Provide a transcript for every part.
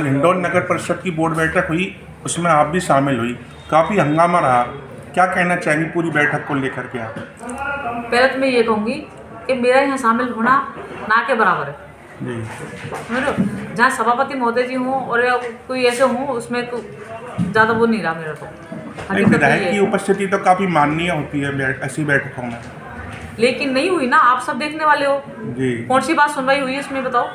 हिंडौन नगर परिषद की बोर्ड बैठक हुई, उसमें आप भी शामिल हुई, काफ़ी हंगामा रहा। क्या कहना चाहेंगी पूरी बैठक को लेकर के आप? पहले तो मैं ये कहूँगी कि मेरा यहाँ शामिल होना ना के बराबर है। जी, समझ जहाँ सभापति महोदय जी हों और या कोई ऐसे हों, उसमें तो ज़्यादा वो नहीं रहा मेरा तो। नहीं, हकीकत विधायक ये की है। उपस्थिति तो काफ़ी माननीय होती है ऐसी बैठकों में। लेकिन नहीं हुई ना, आप सब देखने वाले हो। जी, कौन सी बात सुनवाई हुई है उसमें बताओ।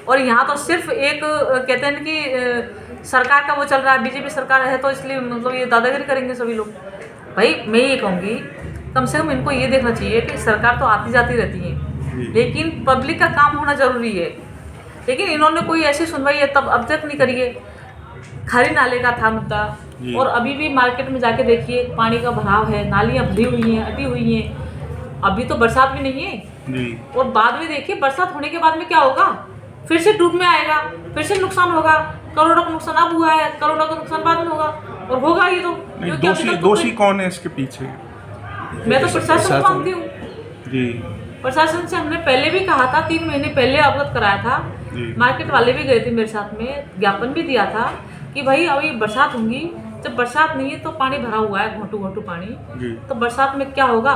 और यहाँ तो सिर्फ एक कहते हैं ना कि सरकार का वो चल रहा है, बीजेपी सरकार है तो इसलिए मतलब ये दादागिरी करेंगे सभी लोग। भाई मैं ये कहूँगी कम से कम इनको ये देखना चाहिए कि सरकार तो आती जाती रहती है, लेकिन पब्लिक का काम होना जरूरी है। लेकिन इन्होंने कोई ऐसी सुनवाई है तब अब तक नहीं करी है। खारी नाले का था मुद्दा, और अभी भी मार्केट में जाके देखिए पानी का भराव है, नालियाँ भरी हुई हैं, अटी हुई हैं। अभी तो बरसात भी नहीं है जी, और बाद में देखिए बरसात होने के बाद में क्या होगा, फिर से डूब में आएगा, फिर से नुकसान होगा। करोड़ों का नुकसान अब हुआ है, करोड़ों का नुकसान बाद में होगा और होगा ये तो। नहीं, क्योंकि अभी तक तो दोषी कौन है इसके पीछे? मैं तो प्रशासन को मानती हूँ। जी, प्रशासन से हमने पहले भी कहा था, 3 महीने पहले अवगत कराया था। जी, मार्केट वाले भी गए थे मेरे साथ में, ज्ञापन भी दिया था कि भाई अभी बरसात होंगी, जब बरसात नहीं है तो पानी भरा हुआ है, घोंटू घोंटू पानी, जी। तो बरसात में क्या होगा।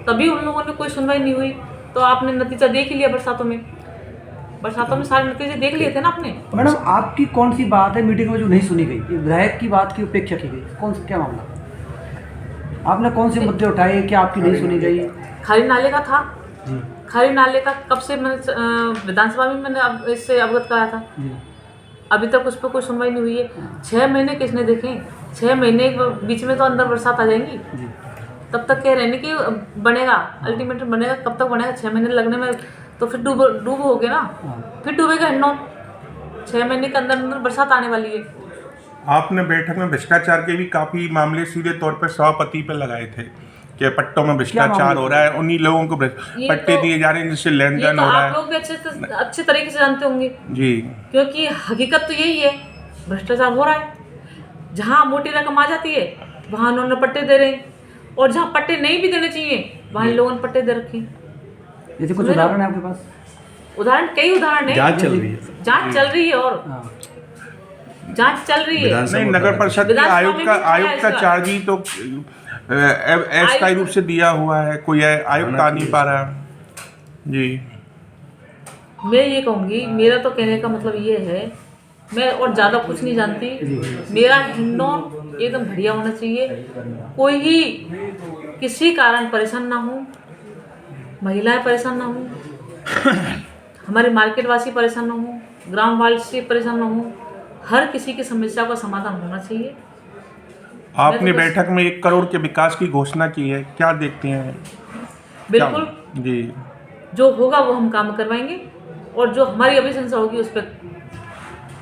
तभी उन लोगों ने कोई सुनवाई नहीं हुई, तो आपने नतीजा देख ही लिया। बरसातों में सारे नतीजे देख लिए थे ना आपने। मैडम आपकी कौन सी बात है मीटिंग में जो नहीं सुनी गई, विधायक की बात की उपेक्षा की गई, कौन सा क्या मामला? आपने कौन से मुद्दे उठाए, क्या आपकी नहीं सुनी गई? खारी नाले का था। जी खारी नाले का कब से मैंने विधानसभा में मैंने इससे अवगत कराया था। जी अभी तक उस पर कोई सुनवाई नहीं हुई है। 6 महीने किसने देखे? 6 महीने बीच में तो अंदर बरसात आ जाएंगी, जी तब तक कह रहे हैं कि बनेगा, अल्टीमेटली बनेगा। कब तक बनेगा? 6 महीने लगने में तो फिर डूब हो गया ना, फिर डूबेगा हिंडौन। 6 महीने के अंदर अंदर बरसात आने वाली है। आपने बैठक में भ्रष्टाचार के भी काफ़ी मामले सीधे तौर पर सभापति पे लगाए थे कि पट्टों में भ्रष्टाचार हो रहा है, उन्हीं लोगों को पट्टे दिए जा रहे हैं जिससे लेन ये देन तो हो रहा आप है। लोग भी अच्छे तरीके से जानते होंगे, जी, क्योंकि हकीकत तो यही है, भ्रष्टाचार हो रहा है। जहाँ मोटी रकम आ जाती है वहाँ उन्होंने पट्टे दे रहे हैं, और जहाँ पट्टे नहीं भी देने चाहिए वहाँ इन लोगों ने पट्टे दे रखे हैं। जैसे कुछ उदाहरण है आपके पास? कई उदाहरण है। जांच चल रही है। जांच चल रही है और हाँ जांच चल रही है। नहीं, नगर परिषद के आयुक्त का चार्ज ही तो अस्थायी रूप से दिया हुआ है, कोई आयुक्त आ नहीं पा रहा। जी, मैं ये कहूँगी, मेरा तो कहने का मतलब ये है, मैं और ज़्यादा कुछ नहीं जानती। मेरा हिंडौन एकदम बढ़िया होना चाहिए, कोई ही किसी कारण परेशान ना हो, महिलाएं परेशान ना हो, हमारे मार्केट वासी परेशान ना हो, ग्राम वासी परेशान ना हो, हर किसी की समस्या का समाधान होना चाहिए। आपने बैठक में 1 करोड़ के विकास की घोषणा की है, क्या देखते हैं? बिल्कुल, जी, जो होगा वो हम काम करवाएंगे, और जो हमारी अभिशंसा होगी उस पर।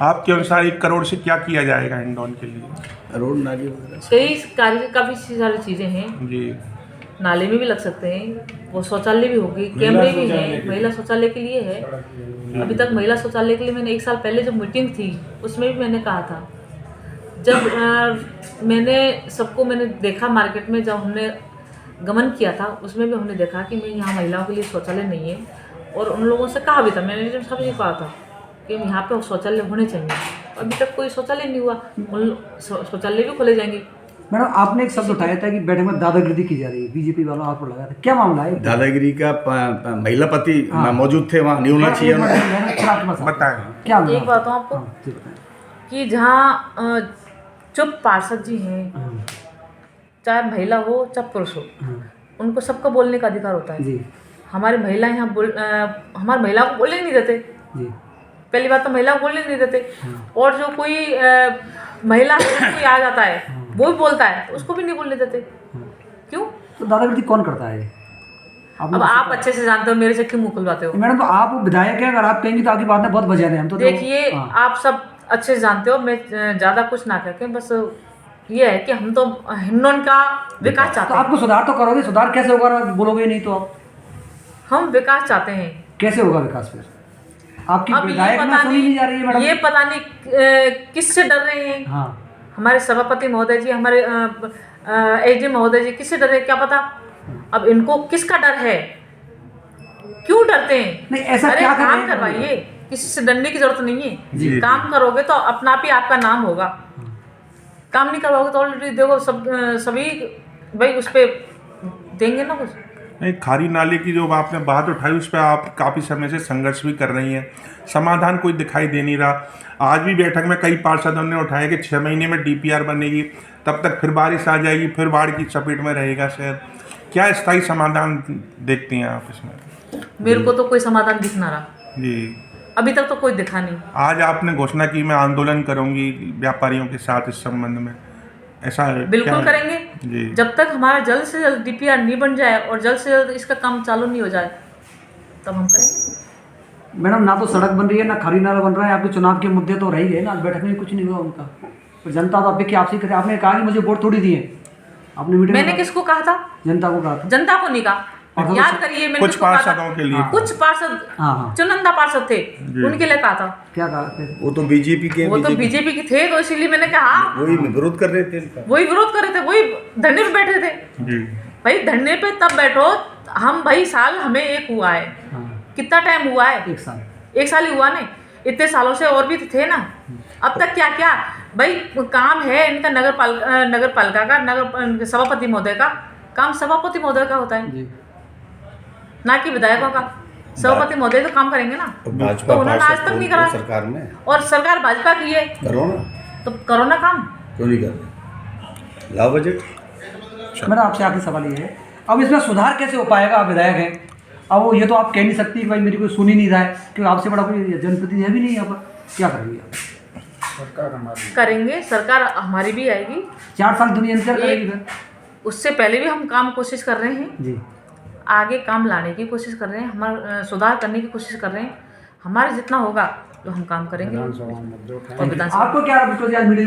आपके अनुसार 1 करोड़ से क्या किया जाएगा हिंडौन के लिए? रोड नाली वगैरह कई कार्य, काफ़ी सारी चीज़ें हैं। जी, नाले में भी लग सकते हैं, वो शौचालय भी होगी, कैमरे भी हैं, महिला शौचालय के लिए है। अभी तक महिला शौचालय के लिए मैंने 1 साल पहले जब मीटिंग थी उसमें भी मैंने कहा था, जब मैंने देखा मार्केट में, जब हमने गमन किया था उसमें भी हमने देखा कि मैं यहाँ महिलाओं के लिए शौचालय नहीं है, और उन लोगों से कहा भी था, मैंने जब सबसे कहा था कि यहाँ पे शौचालय होने चाहिए। अभी तक कोई शौचालय नहीं हुआ, उन शौचालय भी खोले जाएंगे। मैडम आपने एक शब्द उठाया था कि बैठक में दादागिरी की जा रही है, बीजेपी वालों आप पर लगाया था, क्या मामला है? दादागिरी का महिला पति मौजूद थे, वहाँ नहीं होना चाहिए। बताएं। क्या एक बात हूँ आपको जी बताएं। कि जहाँ चुप पार्षद जी हैं, चाहे महिला हो चाहे पुरुष हो, उनको सबको बोलने का अधिकार होता है। जी हमारी महिला यहाँ हमारी महिलाओं को बोलने नहीं देते। जी पहली बात तो महिलाओं को बोलने नहीं देते, और जो कोई महिला कोई आ जाता है वो भी बोलता है, उसको भी नहीं बोलने देते। क्यों? तो दादागिरी कौन करता है? अब आप अच्छे से जानते हो, मेरे से क्यों मुँह खुलवाते हो? मैडम तो आप विधायक हैं, अगर आप कहेंगे तो आपकी बात में बहुत वजह है। हम तो देखिए, आप सब अच्छे से जानते हो, मैं ज़्यादा कुछ ना करके, बस ये है कि हम तो हिंडौन का विकास चाहते तो हैं। आपको सुधार तो करोगे, सुधार कैसे होगा? बोलोगे नहीं तो आप हम विकास चाहते हैं। कैसे होगा विकास? फिर आपकी अब विधायक में सुनी नहीं जा रही है मैडम। ये पता नहीं किससे डर रहे हैं। हाँ हमारे सभापति महोदय जी, हमारे एसडी महोदय जी किससे डर रहे हैं क्या पता। अब इनको किसका डर है, क्यों डरते हैं? नहीं ऐसा अरे क्या कर रहे काम हैं? करवाइए। किसी से डरने की जरूरत नहीं जी। है। काम करोगे तो अपना आप ही आपका नाम होगा, काम नहीं करवाओगे तो ऑलरेडी देखो सभी भाई उस पर देंगे ना कुछ। नहीं, खारी नाले की जो आपने बात उठाई उस पर आप काफ़ी समय से संघर्ष भी कर रही हैं, समाधान कोई दिखाई दे नहीं रहा। आज भी बैठक में कई पार्षदों ने उठाया कि 6 महीने में DPR बनेगी, तब तक फिर बारिश आ जाएगी, फिर बाढ़ की चपेट में रहेगा शहर। क्या स्थायी समाधान देखती हैं आप इसमें? मेरे को तो कोई समाधान दिख ना रहा जी। अभी तक, तो कोई दिखा नहीं। आज आपने घोषणा की मैं आंदोलन करूंगी व्यापारियों के साथ इस संबंध में, ऐसा बिल्कुल क्या- करेंगे जी। जब तक हमारा जल्द से जल्द DPR नहीं बन जाए और जल्द से जल्द इसका काम चालू नहीं हो जाए तब हम करेंगे। मैडम, ना तो सड़क बन रही है ना खारी नाला बन रहा है, आपके चुनाव के मुद्दे तो रह ही गए ना, आज बैठक में कुछ नहीं हुआ उनका। और जनता तो अपेक्षा आपसे करे, आपने कहा कि मुझे वोट थोड़ी दिए, आपने मीटिंग में मैंने किसको कहा था? जनता को कहा था। जनता को नहीं कहा, और याद करिए मैंने कुछ किसको कहा था? पार्षदों के लिए कुछ पार्षद हाँ। चुनिंदा पार्षद थे, उनके लिए कहा था। क्या कहा फिर? वो तो बीजेपी के वो तो बीजेपी के थे, तो इसीलिए मैंने कहा वही विरोध कर रहे थे इनका। वही विरोध कर रहे थे, वही धरने पे बैठे थे। जी। भाई धरने पे तब बैठो, हम भाई साल हमें एक हुआ है, हाँ, कितना टाइम हुआ है? 1 साल। 1 साल ही हुआ नहीं, इतने सालों से और भी तो थे ना। अब तक क्या क्या भाई काम है इनका, नगर पालिका का, नगर सभापति महोदय का काम सभापति महोदय का होता है, जी। ना कि विधायकों का। सभापति महोदय तो काम करेंगे ना, और भाजपा तो उन्होंने आज पार्षद तक नहीं तो करा। सरकार में और सरकार भाजपा की है करो ना, तो करो ना काम। क्यों नहीं कर रहे? लाओ बजट। मेरा आपसे आखिरी सवाल ये है, अब इसमें सुधार कैसे हो पाएगा? आप विधायक हैं, अब वो ये तो आप कह नहीं सकती कि भाई मेरी कोई सुन ही नहीं रहा है, क्योंकि आपसे बड़ा कोई जनप्रतिनिधि है भी नहीं यहाँ पर। क्या करेंगे आप? करेंगे, सरकार हमारी भी आएगी। 4 साल दुनिया इंतजार करेगी फिर? उससे पहले भी हम काम कोशिश कर रहे हैं, जी। आगे काम लाने की कोशिश कर रहे हैं, हमारा सुधार करने की कोशिश कर रहे हैं। हमारे जितना होगा तो हम काम करेंगे। और विधानसभा आपको क्या मीटिंग